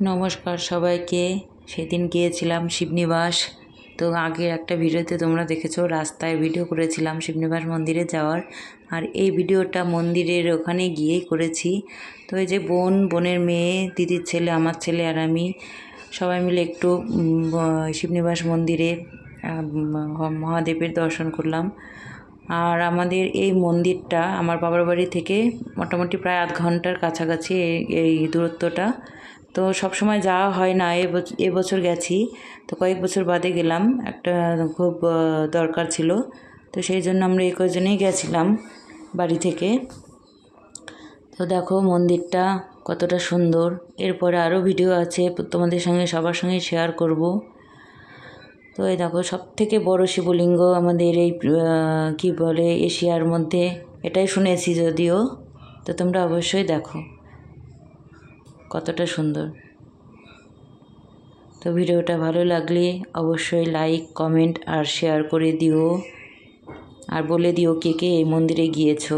নমস্কার সবাইকে। সেদিন গিয়েছিলাম শিবনিবাস। তো আগের একটা ভিডিওতে তোমরা দেখেছো, রাস্তায় ভিডিও করেছিলাম শিবনিবাস মন্দিরে যাওয়ার। আর এই ভিডিওটা মন্দিরের ওখানে গিয়েই করেছি। তো এই যে বোনের মেয়ে, দিদির ছেলে, আমার ছেলে আর আমি সবাই মিলে একটু শিবনিবাস মন্দিরে মহাদেবের দর্শন করলাম। আর আমাদের এই মন্দিরটা আমার বাবার বাড়ি থেকে মোটামুটি প্রায় আধ ঘন্টার কাছাকাছি এই দূরত্বটা। তো সব সময় যাওয়া হয় না, এবছর গেছি, তো কয়েক বছর বাদে গেলাম, একটা খুব দরকার ছিল, তো সেই জন্য আমরা এই কয়েকজনেই গেছিলাম বাড়ি থেকে। তো দেখো মন্দিরটা কতটা সুন্দর। এরপরে আরও ভিডিও আছে, তোমাদের সঙ্গে সবার সঙ্গে শেয়ার করব। তো এই দেখো সবথেকে বড় শিবলিঙ্গ আমাদের এই কি বলে এশিয়ার মধ্যে, এটাই শুনেছি যদিও। তো তোমরা অবশ্যই দেখো কতটা সুন্দর। তো ভিডিওটা ভালো লাগলে অবশ্যই লাইক, কমেন্ট আর শেয়ার করে দিও। আর বলে দিও কে কে এই মন্দিরে গিয়েছো।